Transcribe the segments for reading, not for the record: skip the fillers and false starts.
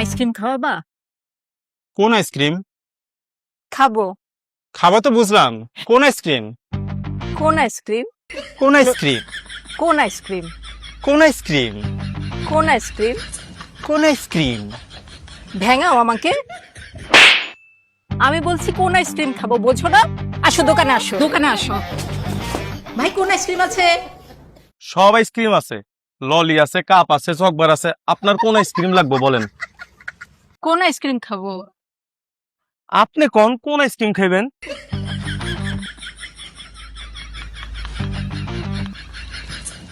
Ice cream খাওয়াবা? কোন ice cream? খাবো। খাওয়া তো বুঝলাম, কোন আইসক্রিম? কোন আইসক্রিম? কোন আইসক্রিম? কোন আইসক্রিম? কোন আইসক্রিম? কোন আইসক্রিম? কোন আইসক্রিম? ভেঙাও আমাকে। আমি বলছি কোন আইসক্রিম খাবো, বোঝো না? আসো দোকানে, আসো দোকানে আসো। ভাই কোন আইসক্রিম আছে? সব আইসক্রিম আছে, ললি আছে, কাপ আছে, চকবার আছে। আপনার কোন আইসক্রিম লাগবে বলেন? কোন আইসক্রিম খাবো? আপনি কোন আইসক্রিম খাইবেন?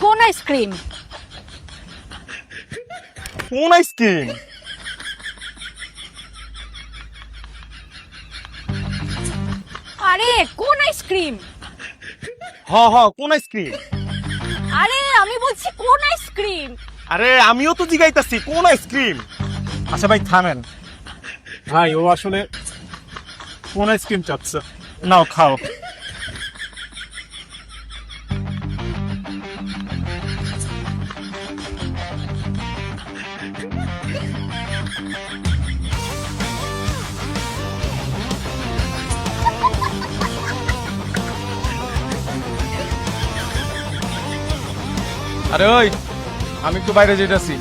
কোন আইসক্রিম? কোন আইসক্রিম? আরে কোন আইসক্রিম? কোন আইসক্রিম? আরে আমি বলছি কোন আইসক্রিম? আরে আমিও তো জিগাইতাছি কোন আইসক্রিম। আচ্ছা ভাই থামেন, ভাই ও আসলে কোন আইসক্রিম চাচ্ছে। নাও খাও। আরে ওই, আমি একটু বাইরে যেতেছি,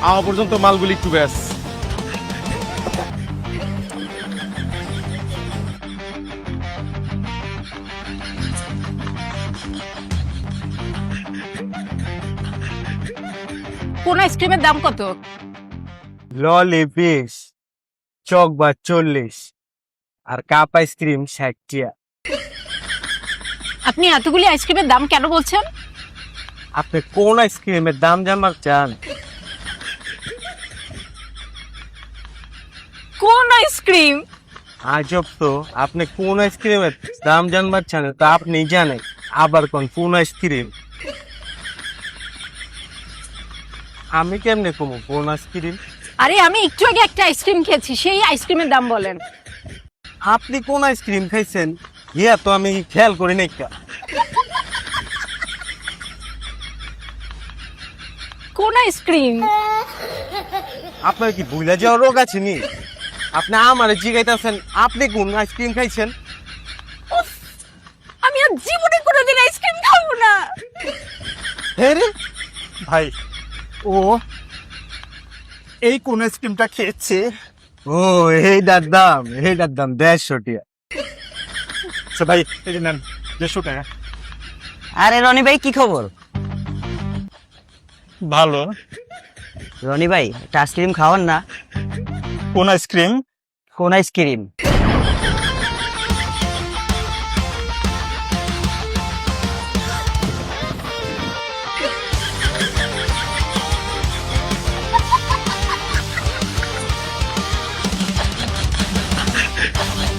আমার পর্যন্ত মালগুলি একটু ব্যাস। কোন আইসক্রিমের দাম কত? ললি 20, চকবার 40 আর কাপ আইসক্রিম 60 টিয়া। আপনি এতগুলি আইসক্রিমের দাম কেন বলছেন? আপনি কোন আইসক্রিমের দাম জানবার চান? কোন আইসক্রিম? আজব তো, আপনি কোন আইসক্রিমের দাম জানবার চান তা আপনি জানেন, আবার কোন আইসক্রিম? আমি কেমনে কমু কোন আইসক্রিম? আরে আমি একটু আগে একটা আইসক্রিম খেয়েছি, সেই আইসক্রিমের দাম বলেন। আপনি কোন আইসক্রিম খাইছেন ইয়া তো আমি খেয়াল করি নাই। কোন আইসক্রিম? আপনার কি ভুলে যাওয়ার রোগ আছে নি? আপনি আমার জিগাইতেছেন আপনি কোন আইসক্রিম খাইছেন? আমি আর জীবনে কোনোদিন আইসক্রিম খাবো না। হ্যাঁ রে, ভাই ও এই কোন আইসক্রিমটা খেয়েছে। ও এইটার দাম 150 টিয়া। আচ্ছা ভাই এই যে নেন 150 টাকা। আরে রনি ভাই কি খবর? ভালো। রনি ভাই একটা আইসক্রিম খাওয়ান না। কোন আইসক্রিম? কোন আইসক্রিম?